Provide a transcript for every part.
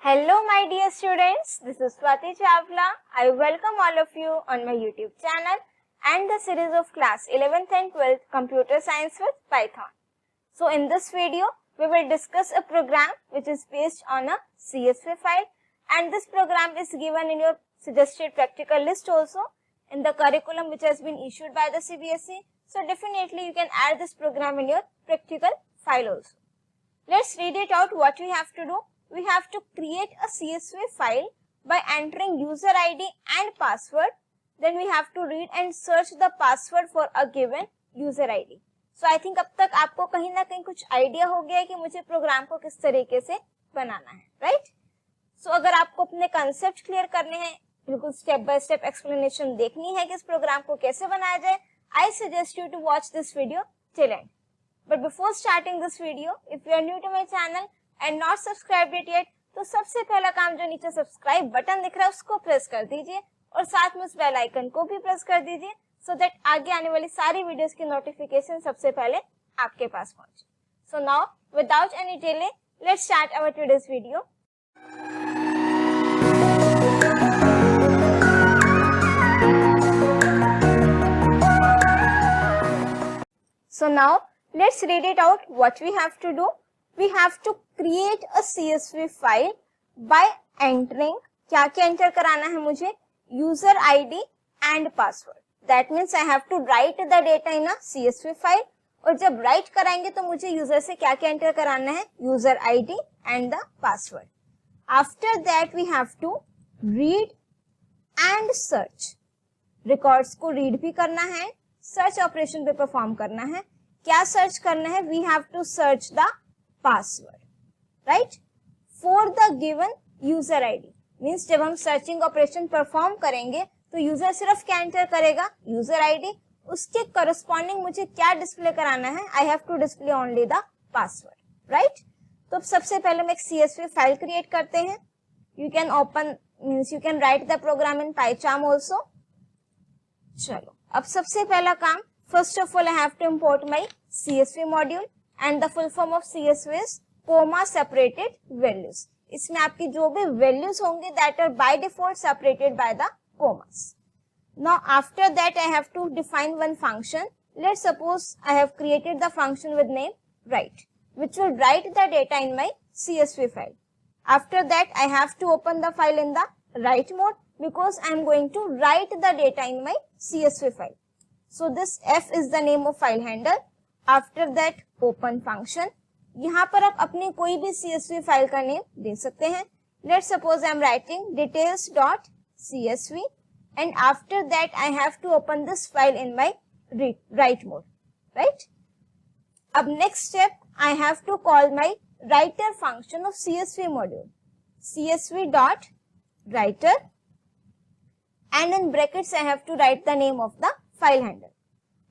Hello my dear students, this is Swati Chawla. I welcome all of you on my YouTube channel and the series of class 11th and 12th Computer Science with Python. So in this video, we will discuss a program which is based on a CSV file, and this program is given in your suggested practical list also in the curriculum which has been issued by the CBSE. So definitely you can add this program in your practical file also. Let's read it out what we have to do. We have to create a CSV file by entering user ID and password. Then we have to read and search the password for a given user ID. So I think अब तक आपको कहीं ना कहीं कुछ idea हो गया है कि मुझे प्रोग्राम को किस तरीके से बनाना है, राइट? सो अगर आपको अपने कंसेप्ट क्लियर करने हैं, बिल्कुल स्टेप बाय स्टेप एक्सप्लेनेशन देखनी है कि इस प्रोग्राम को कैसे बनाया जाए, I suggest you to watch this video till end. But before starting this video, if you are new to my channel and not subscribed it yet, तो सबसे पहला काम जो नीचे सब्सक्राइब बटन दिख रहा है उसको प्रेस कर दीजिए और साथ में उस बेल आइकन को भी प्रेस कर दीजिए सो दैट आगे आने वाली सारी वीडियोस की नोटिफिकेशन सबसे पहले आपके पास पहुंचे. So now without any delay let's start our today's video. So now let's read it out what we have to do. We have to create a CSV file by entering, क्या क्या enter कराना है मुझे, user ID and password. That means I have to write the data in a CSV file. और जब write कराएंगे तो मुझे user से क्या क्या एंटर कराना है, user ID and the password. After that we have to read and search. Records को read भी करना है, search operation पे perform करना है. क्या search करना है? We have to search the password, right? For the given user ID. Means जब हम searching operation perform करेंगे तो user सिर्फ क्या enter करेगा? User ID. उसके corresponding मुझे क्या display कराना है? I have to display only the password, right? तो सबसे पहले हम एक CSV file create करते हैं. You can open, means you can write the program in PyCharm also. चलो, अब सबसे पहला काम, first of all I have to import my CSV module. And the full form of CSV is comma separated values. इसमें आपकी जो भी values होंगे that are by default separated by the commas. Now after that I have to define one function. Let's suppose I have created the function with name write, which will write the data in my CSV file. After that I have to open the file in the write mode because I am going to write the data in my CSV file. So this F is the name of file handle. After that open function. यहाँ पर आप अपनी कोई भी CSV file का name दे सकते हैं. Let's suppose I am writing details.csv and after that I have to open this file in my write mode, right? अब next step I have to call my writer function of CSV module, csv.writer, and in brackets I have to write the name of the file handle.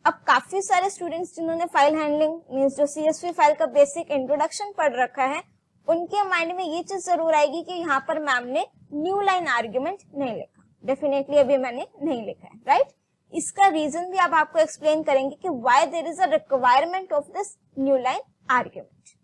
अब काफी सारे students जिन्होंने file handling means जो CSV file का basic introduction पढ़ रखा है उनके माइंड में ये चीज जरूर आएगी कि यहाँ पर मैम ने न्यू लाइन आर्ग्यूमेंट नहीं लिखा. डेफिनेटली अभी मैंने नहीं लिखा है, राइट? इसका रीजन भी अब आपको एक्सप्लेन करेंगे कि why there is a requirement of this new line argument.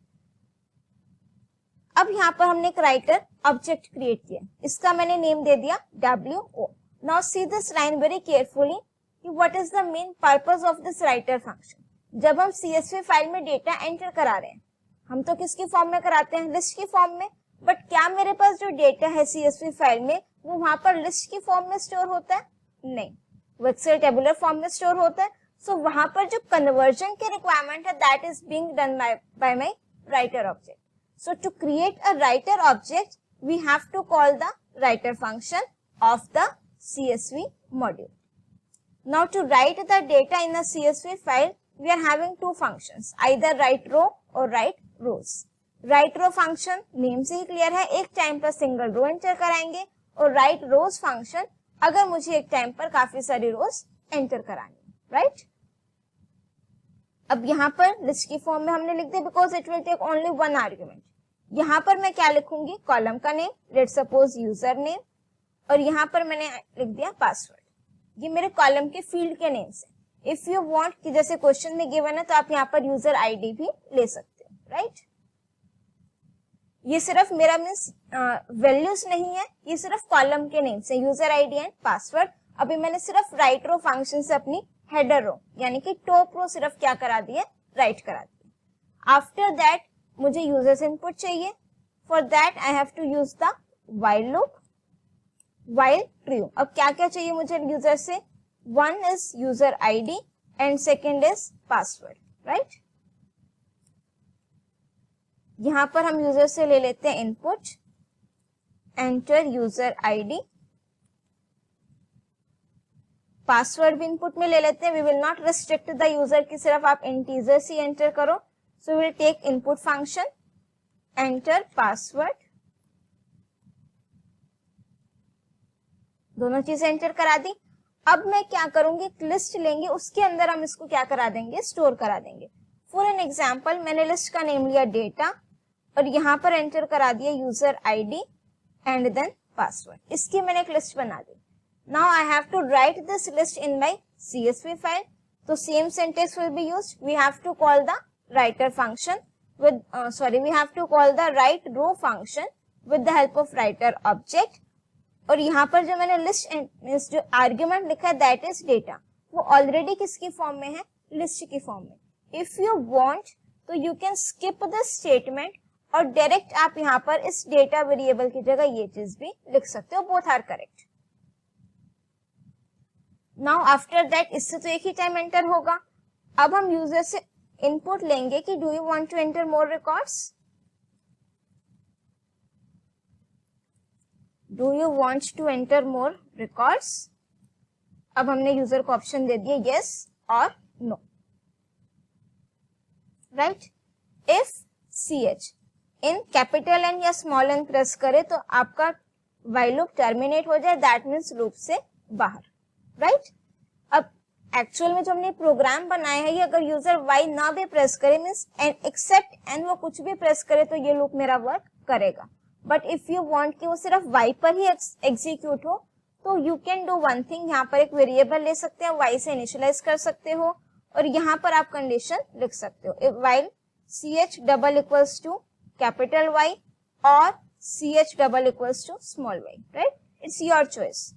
अब यहाँ पर हमने एक राइटर ऑब्जेक्ट क्रिएट किया, इसका मैंने नेम दे दिया WO. Now see this line very carefully कि what is the main purpose of this writer function. जब हम CSV फाइल में डेटा एंटर करा रहे हैं, हम तो किसकी फॉर्म में कराते हैं? लिस्ट की फॉर्म में. बट क्या मेरे पास जो डेटा है CSV फाइल में वो वहां पर लिस्ट की फॉर्म में स्टोर होता है? नहीं, वो एक्सेल टेबुलर फॉर्म में स्टोर होता है. सो वहां पर जो कन्वर्जन की रिक्वायरमेंट है that is being done by my writer object. So to create a writer object we have to call the writer function of the CSV module. Now to write the data in a CSV file, we are having two functions, either write row or write rows. Write row function name से ही clear है, एक time पर single row enter कराएंगे, और write rows function अगर मुझे एक time पर काफी सारी रोज एंटर करानी है, राइट? अब यहाँ पर लिस्ट की फॉर्म में हमने लिख दिया because it will take only one argument. यहाँ पर मैं क्या लिखूंगी? कॉलम का name, let's suppose user name, और यहाँ पर मैंने लिख दिया पासवर्ड. ये मेरे कॉलम के फील्ड के नेम से. इफ यू वांट कि जैसे क्वेश्चन में गिवन है तो आप यहाँ पर यूजर आईडी भी ले सकते हो, राइट? ये सिर्फ मेरा मीन्स वैल्यूज नहीं है, ये सिर्फ कॉलम के नेम्स है, यूजर आईडी एंड पासवर्ड। अभी मैंने सिर्फ राइट रो फंक्शन से अपनी हेडर रो यानी कि टॉप रो सिर्फ क्या करा दिए, राइट करा दिए। आफ्टर दैट मुझे यूजर्स इनपुट चाहिए। For that I have to use the while loop, while true. अब क्या क्या चाहिए मुझे यूजर से, वन इज user ID and second is password, right. यहां पर हम यूजर से ले लेते हैं input, enter user ID, password भी इनपुट में ले लेते हैं। We will not restrict the user की सिर्फ आप इंटीजर्स ही एंटर करो, so will take input function, enter password, दोनों चीजें एंटर करा दी। अब मैं क्या करूंगी, एक लिस्ट लेंगे, उसके अंदर हम इसको क्या करा देंगे, स्टोर करा देंगे। फॉर एन एग्जाम्पल मैंने लिस्ट का नेम लिया डेटा और यहाँ पर एंटर करा दिया user ID and then password. इसकी मैंने एक लिस्ट बना दी। Now I have to write this list in my CSV file. तो same syntax will be used. We have to call the writer function with we have to call the write row function with the help of writer object. और यहाँ पर जो मैंने list जो argument लिखा है that is data, वो already किसकी फॉर्म में है, लिस्ट की फॉर्म में। इफ यू वांट तो you can skip this statement और डायरेक्ट आप यहाँ पर इस डेटा वेरिएबल की जगह ये चीज भी लिख सकते हो, both are correct. Now after that इससे तो एक ही टाइम एंटर होगा। अब हम यूजर से इनपुट लेंगे कि do you want to enter more records, do you want to enter more records. अब हमने यूजर को ऑप्शन दे दिया यस और no, right. If CH in capital N या स्मॉल एन प्रेस करे तो आपका व्हाइल लूप टर्मिनेट हो जाए, दैट मीन्स लूप से बाहर, राइट। अब एक्चुअल में जो हमने प्रोग्राम बनाया है ये अगर यूजर वाई ना भी प्रेस करे मीन्स एक्सेप्ट एन वो कुछ भी प्रेस करे तो ये लूप मेरा वर्क करेगा। बट इफ यू वांट कि वो सिर्फ वाई पर ही एग्जीक्यूट हो तो you can do one thing, यहाँ पर एक वेरिएबल ले सकते हैं, वाई से इनिशियलाइज कर सकते हो और यहाँ पर आप कंडीशन लिख सकते हो, while CH double equals to capital Y और CH double equals to small Y, right. It's your choice.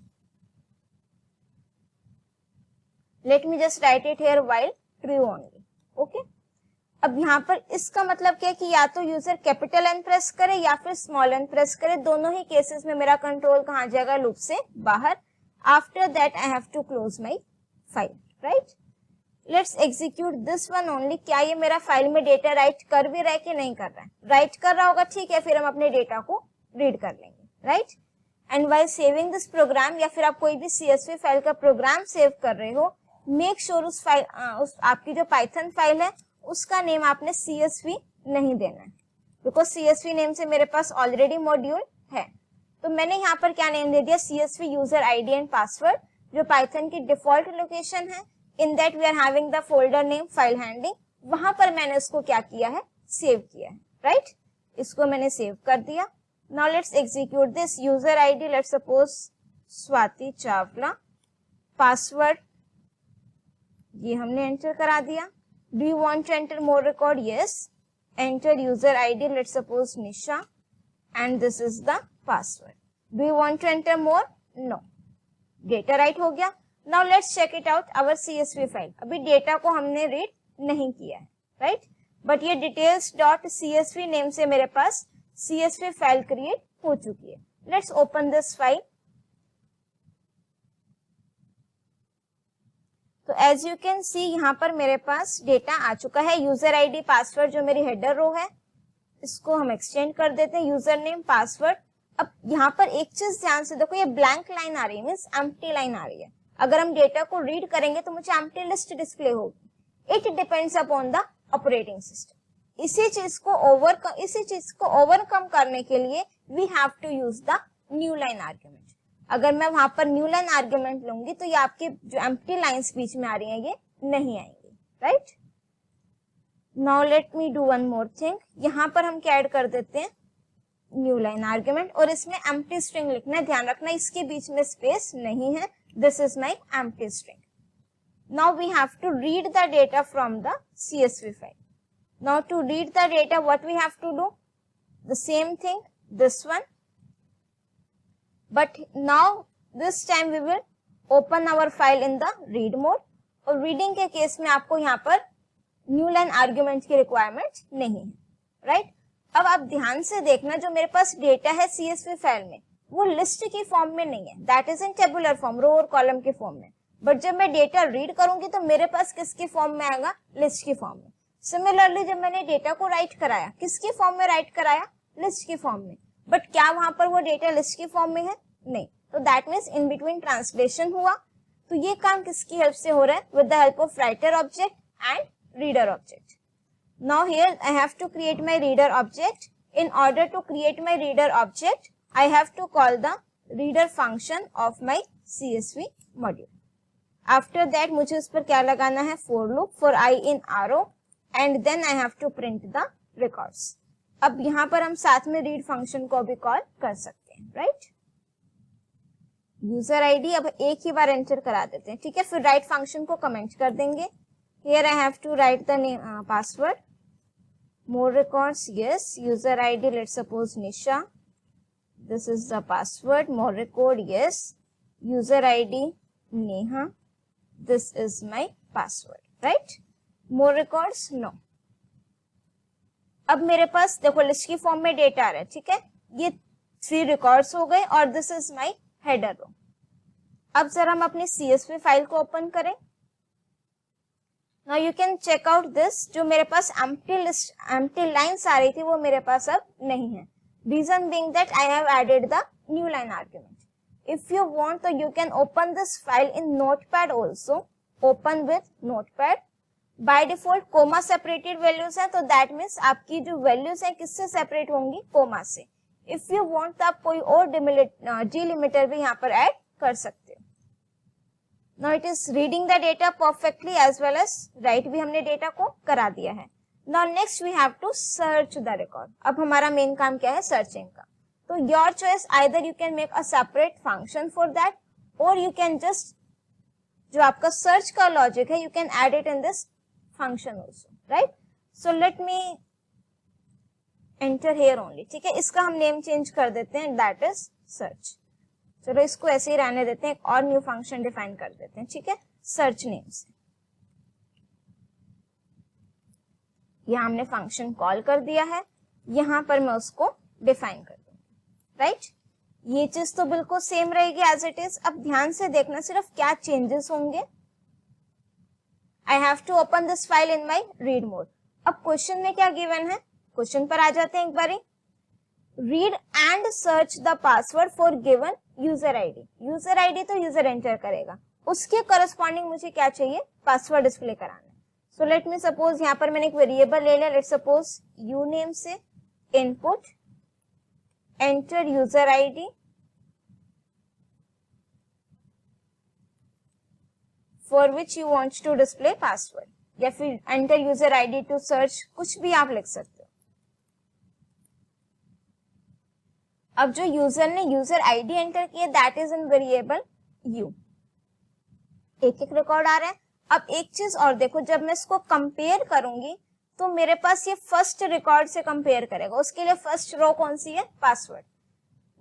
Let me just write it here while true only, okay. अब यहाँ पर इसका मतलब क्या है कि या तो यूजर कैपिटल एन प्रेस करे या फिर स्मॉल एन प्रेस करे, दोनों ही केसेस में मेरा कंट्रोल कहाँ जाएगा, लूप से बाहर। After that I have to close my file, right. Let's execute this one only. क्या ये मेरा फाइल में डेटा राइट कर भी रहा है कि नहीं कर रहा है, राइट कर रहा होगा, ठीक है, फिर हम अपने डेटा को रीड कर लेंगे, right. And while saving this program, या फिर आप कोई भी CSV फाइल का प्रोग्राम सेव कर रहे हो, मेक श्योर उस फाइल आपकी जो पाइथन फाइल है उसका नेम आपने CSV नहीं देना है, बिकॉज CSV नेम से मेरे पास ऑलरेडी मॉड्यूल है। तो मैंने यहाँ पर क्या नेम दे दिया, CSV user ID and password, जो पाइथन की डिफॉल्ट लोकेशन है। In that we are having the folder name file handling, वहां पर मैंने इसको क्या किया है, सेव किया है, राइट। इसको मैंने सेव कर दिया। Now let's execute this. User ID let's suppose Swati Chawla, password ये हमने एंटर करा दिया। Do you want to enter more record? Yes. Enter user ID. Let's suppose Nisha, and this is the password. Do you want to enter more? No. Data right हो गया. Now let's check it out. Our CSV file. अभी data को हमने read नहीं किया है, right? But ये details.csv name से मेरे पास CSV फाइल क्रिएट हो चुकी है. Let's open this file. तो एज यू कैन सी यहाँ पर मेरे पास डेटा आ चुका है। यूजर आईडी पासवर्ड जो मेरी हेडर रो है इसको हम एक्सटेंड कर देते हैं, यूजर नेम पासवर्ड। अब यहाँ पर एक चीज ध्यान से देखो, ये ब्लैंक लाइन आ रही है, मीन्स एम्प्टी लाइन आ रही है। अगर हम डेटा को रीड करेंगे तो मुझे एम्प्टी लिस्ट डिस्प्ले होगी। It depends upon the operating system. इसी चीज को ओवरकम करने के लिए we have to use the new line argument. अगर मैं वहां पर न्यू लाइन आर्ग्यूमेंट लूंगी तो ये आपके जो एम्प्टी लाइंस बीच में आ रही हैं ये नहीं आएंगी, right. Now let me do one more thing. यहाँ पर हम क्या ऐड कर देते हैं, न्यू लाइन आर्ग्यूमेंट, और इसमें एम्प्टी स्ट्रिंग लिखना है। ध्यान रखना इसके बीच में स्पेस नहीं है। This is my empty string. Now we have to read the data from the CSV file. Now to read the data what we have to do, the same thing, this one, but now this time we will open our file in the read mode. और reading के case में आपको यहाँ पर new line argument की requirement नहीं है, right. अब आप ध्यान से देखना, जो मेरे पास डेटा है CSV फाइल में वो लिस्ट की फॉर्म में नहीं है, that is in tabular form, row और कॉलम के फॉर्म में। बट जब मैं डेटा रीड करूंगी तो मेरे पास किसकी फॉर्म में आएगा, लिस्ट की फॉर्म में। सिमिलरली जब मैंने डेटा को राइट कराया, किसकी फॉर्म में राइट कराया, लिस्ट की फॉर्म में, बट क्या वहां पर वो डेटा लिस्ट की फॉर्म में है, नहीं। तो that means in between translation हुआ। तो ये काम किसकी हेल्प से हो रहा है, with the help of writer object and reader object. Now here I have to create my reader object. In order to create my reader object I have to call the reader function of my CSV module. After that मुझे उस पर क्या लगाना है, for loop for I in arrow and then I have to print the records. अब यहाँ पर हम साथ में read function को भी कॉल कर सकते हैं, right? यूजर ID अब एक ही बार एंटर करा देते हैं, ठीक है। फिर write function को कमेंट कर देंगे। Here I have to write the name, password. More records, yes. User ID, let's suppose Nisha. This is the password. More record, yes. User ID Neha. This is my password, right? More records, no. अब मेरे पास देखो list की form में data आ रहा है, ठीक है। ये 3 रिकॉर्ड्स हो गए और this is my header row. अब जरा हम अपनी CSV फाइल को ओपन करें। Now you can check out this, जो मेरे पास empty lines आ रही थी वो मेरे पास अब नहीं है। Reason being that I have added the new line argument. If you want, so you can open this file in Notepad also. Open with Notepad. By default, comma separated values है, तो that means आपकी जो values है किससे separate होंगी, comma से। If you want, तो आप कोई और delimiter भी यहाँ पर add कर सकते हो। Now it is reading the data perfectly as well as write भी हमने data को करा दिया है। Now next we have to search the record. अब हमारा मेन काम क्या है, सर्चिंग का। तो your choice, either you can make a separate function for that or you can just, जो आपका सर्च का लॉजिक है, you can add it in this function also, right? So let me enter here only, ठीक है। इसका हम name change कर देते हैं, that is search। चलो इसको ऐसे ही रहने देते हैं, एक और न्यू फंक्शन डिफाइन कर देते हैं, ठीक है, सर्च नेम से। यहाँ हमने फंक्शन कॉल कर दिया है, यहाँ पर मैं उसको डिफाइन कर दूंगी, राइट। ये चीज तो बिल्कुल सेम रहेगी एज इट इज। अब ध्यान से देखना सिर्फ क्या चेंजेस होंगे। I have to open this file in my read mode. अब क्वेश्चन में क्या गिवन है, क्वेश्चन पर आ जाते हैं एक बारी। Read and search the password for given user ID. User ID तो यूजर एंटर करेगा, उसके करस्पॉन्डिंग मुझे क्या चाहिए, पासवर्ड डिस्प्ले कराना है। सो लेट मी सपोज यहाँ पर मैंने एक वेरिएबल ले लिया, लेट सपोज यू नेम से input enter user ID for which you want to display password, या फिर enter user ID to search, कुछ भी आप लिख सकते हो। अब जो यूजर ने यूजर आईडी एंटर किया that is in variable you. एक एक रिकॉर्ड आ रहा है। अब एक चीज और देखो, जब मैं इसको कंपेयर करूंगी तो मेरे पास ये फर्स्ट रिकॉर्ड से कंपेयर करेगा, उसके लिए फर्स्ट रो कौन सी है, पासवर्ड।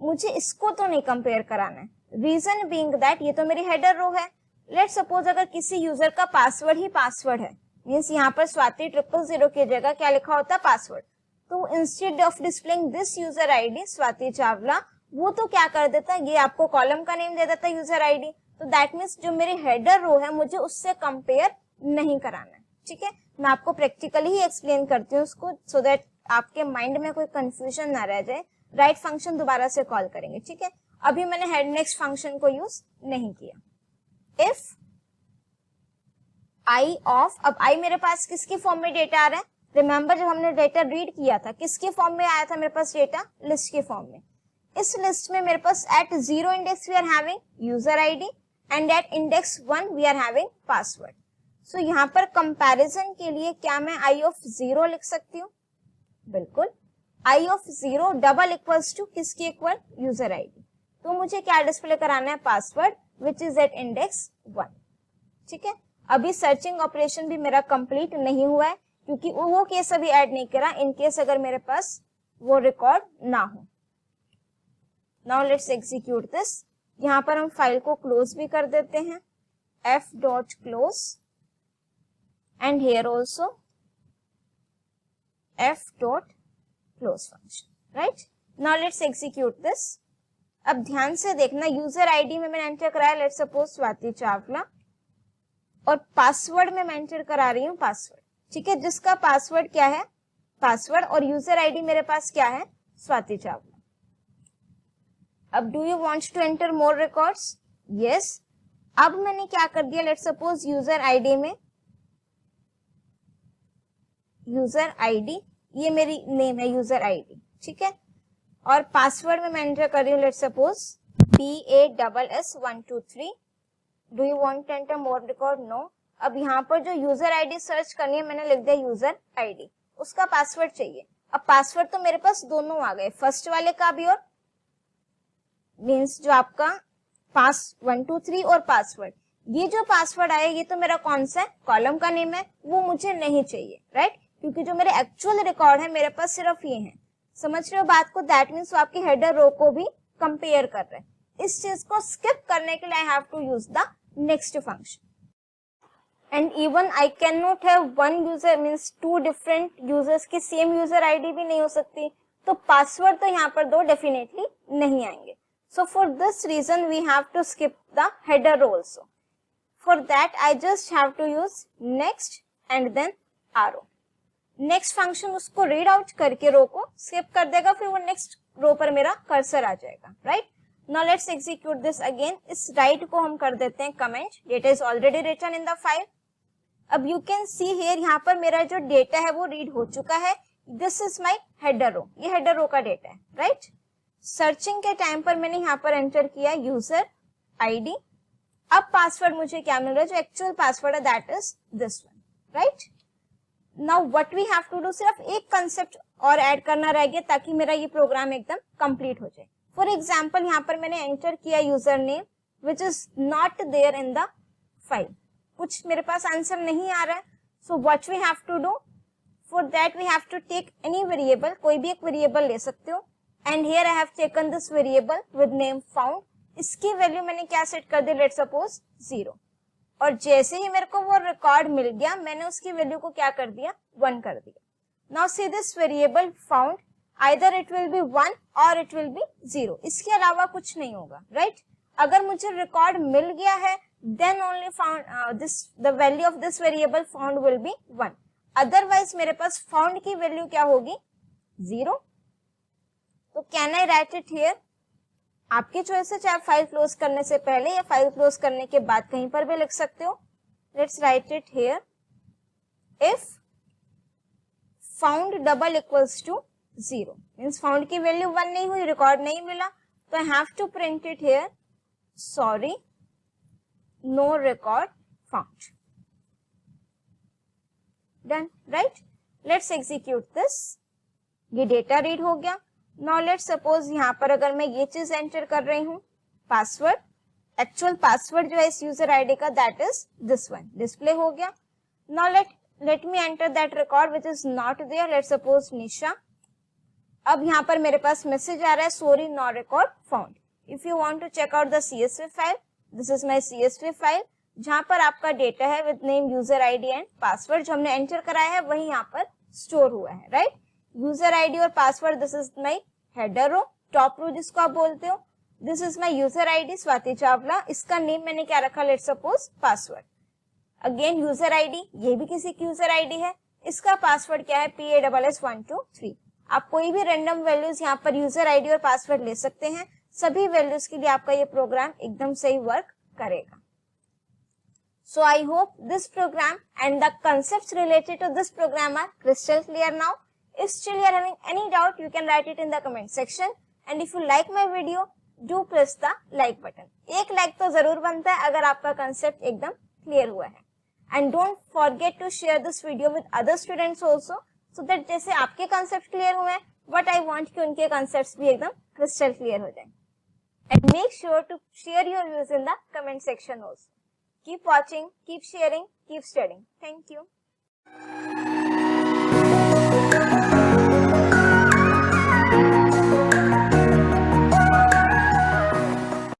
मुझे इसको तो नहीं कंपेयर कराना है, रीजन बीइंग दैट ये तो मेरी हेडर रो है। लेट सपोज अगर किसी यूजर का पासवर्ड ही पासवर्ड है, मीन्स यहाँ पर स्वाति 000 की जगह क्या लिखा होता है, पासवर्ड, तो instead of displaying this user ID Swati Chawla, वो तो क्या कर देता है, ये आपको कॉलम का नेम दे देता है यूजर आईडी। तो दैट मीन्स जो मेरी हेडर रो है मुझे उससे कंपेयर नहीं कराना है, ठीक है। मैं आपको प्रैक्टिकली ही एक्सप्लेन करती हूँ उसको, सो दैट आपके माइंड में कोई कंफ्यूजन ना रह जाए। राइट फंक्शन दोबारा से कॉल करेंगे, ठीक है। अभी मैंने हेड नेक्स्ट फंक्शन को यूज नहीं किया। इफ आई ऑफ, अब आई मेरे पास किसकी फॉर्म में डेटा आ रहा है, रिमेंबर जब हमने डेटा रीड किया था किसके फॉर्म में आया था मेरे पास डेटा, लिस्ट के फॉर्म में। इस लिस्ट में मेरे पास at 0 index we are having user ID and at index 1 we are having password. So यहाँ पर कंपैरिजन के लिए क्या मैं आई ऑफ 0 लिख सकती हूँ, बिल्कुल। I of 0 double equals to किसकी इक्वल, यूजर आईडी। तो मुझे क्या डिस्प्ले कराना है, password which is at index 1, ठीक है। अभी सर्चिंग ऑपरेशन भी मेरा कंप्लीट नहीं हुआ है क्योंकि वो केस अभी ऐड नहीं करा। इन केस अगर मेरे पास वो रिकॉर्ड ना हो। Now let's execute this. यहाँ पर हम फाइल को क्लोज भी कर देते हैं, f.close and here also f.close function, right. Now let's execute this. अब ध्यान से देखना, यूजर आईडी में मैंने एंटर कराया लेट्स सपोज स्वाति चावला, और पासवर्ड में मैं एंटर करा रही हूँ पासवर्ड, ठीक है, जिसका पासवर्ड क्या है, पासवर्ड, और यूजर आईडी मेरे पास क्या है, स्वाति चावला। अब do you want to enter more records? Yes. अब मैंने क्या कर दिया, लेट्स सपोज यूजर आईडी में, यूजर आईडी ये मेरी नेम है यूजर आईडी, ठीक है, और पासवर्ड में मैं एंटर कर रही हूँ let's suppose PASS123। Do you want to enter more record? No. अब यहाँ पर जो यूजर आईडी सर्च करनी है मैंने लिख दिया यूजर आईडी, उसका पासवर्ड चाहिए। अब पासवर्ड तो मेरे पास दोनों आ गए, फर्स्ट वाले का भी और मीन्स जो आपका पास 123 और पासवर्ड। ये जो पासवर्ड आया ये तो मेरा कौन सा है, कॉलम का नेम है, वो मुझे नहीं चाहिए, राइट, क्योंकि जो मेरे एक्चुअल रिकॉर्ड है मेरे पास सिर्फ ये है। समझ रहे हो बात को? दैट मीन्स वो आपकी हेडर रो को भी कंपेयर कर रहे हैं। इस चीज को स्किप करने के लिए I have to use the next function. And even I can not have one user means two different users की सेम यूजर आईडी भी नहीं हो सकती, तो पासवर्ड तो यहाँ पर दो डेफिनेटली नहीं आएंगे। So for this reason we have to skip the header row also. For that I just have to use next and then arrow. Next function उसको read out करके रो को skip कर देगा, फिर वो next रो पर मेरा कर्सर आ जाएगा, right? Now let's execute this again. इस right को हम कर देते हैं comment. Data is already written in the file. अब you can see here यहाँ पर मेरा जो data है वो read हो चुका है. This is my header row. ये header row का data है, right? सर्चिंग के टाइम पर मैंने यहाँ पर एंटर किया यूजर आईडी। अब पासवर्ड मुझे क्या मिल रहा है, जो एक्चुअल पासवर्ड है that is this one, right. Now what we have to do, सिर्फ एक कंसेप्ट और ऐड करना रह गया ताकि मेरा ये प्रोग्राम एकदम कंप्लीट हो जाए। फॉर एग्जांपल यहाँ पर मैंने एंटर किया user name which is not there in the file, कुछ मेरे पास आंसर नहीं आ रहा है। So what we have to do, for that we have to take any variable, कोई भी एक वेरिएबल ले सकते हो। And here I have taken this variable with name found. इसकी वैल्यू मैंने क्या सेट कर दी, लेट्स सपोज 0। और जैसे ही मेरे को वो रिकॉर्ड मिल गया मैंने उसकी वैल्यू को क्या कर दिया, 1 कर दिया। Now see this variable found, either it will be 1 और इट विल बी 0, इसके अलावा कुछ नहीं होगा, राइट। अगर मुझे रिकॉर्ड मिल गया है then only found this the value of this variable found will be 1, otherwise मेरे पास फाउंड की वैल्यू क्या होगी, 0। तो can I write it here, आपकी चॉइस है, चाहे फाइल क्लोज करने से पहले या फाइल क्लोज करने के बाद कहीं पर भी लिख सकते हो। Let's write it here, if found double equals to 0 means found की वैल्यू 1 नहीं हुई, रिकॉर्ड नहीं मिला, तो I have to print it here sorry no record found. Done, right. Let's execute this. ये डेटा रीड हो गया। नाउ लेट्स सपोज यहाँ पर अगर मैं ये चीज एंटर कर रही हूँ, पासवर्ड, एक्चुअल पासवर्ड जो है इस यूजर आईडी का that is this one, display हो गया। Now let me enter that record which is not there, let's suppose Nisha. अब यहाँ पर मेरे पास मैसेज आ रहा है sorry no record found. If you want to check out the CSV file, this is my CSV file, जहां पर आपका डेटा है with name user ID and password, जो हमने एंटर कराया है वही यहाँ पर स्टोर हुआ है, राइट। यूजर आईडी और password, this is my header row, top row जिसको आप बोलते हो, this is my user ID Swati Chawla, इसका नेम मैंने क्या रखा, let's suppose password. Again user ID, ये भी किसी की यूजर आईडी है, इसका पासवर्ड क्या है, PASS123। आप कोई भी रैंडम वैल्यूज यहाँ पर यूजर आईडी और पासवर्ड ले सकते हैं, सभी वैल्यूज के लिए आपका ये प्रोग्राम एकदम सही वर्क करेगा। So I hope this program and the concepts related to this program are crystal clear now. If still you are having any doubt, you can write it in the comment section. And if you like my video, do press the like button. एक like तो जरूर बनता है अगर आपका concept एकदम clear हुआ है. And don't forget to share this video with other students also, so that जैसे आपके concept clear हुए हैं, what I want कि उनके concepts भी एकदम crystal clear हो जाए. And make sure to share your views in the comment section also. Keep watching, keep sharing, keep studying. Thank you.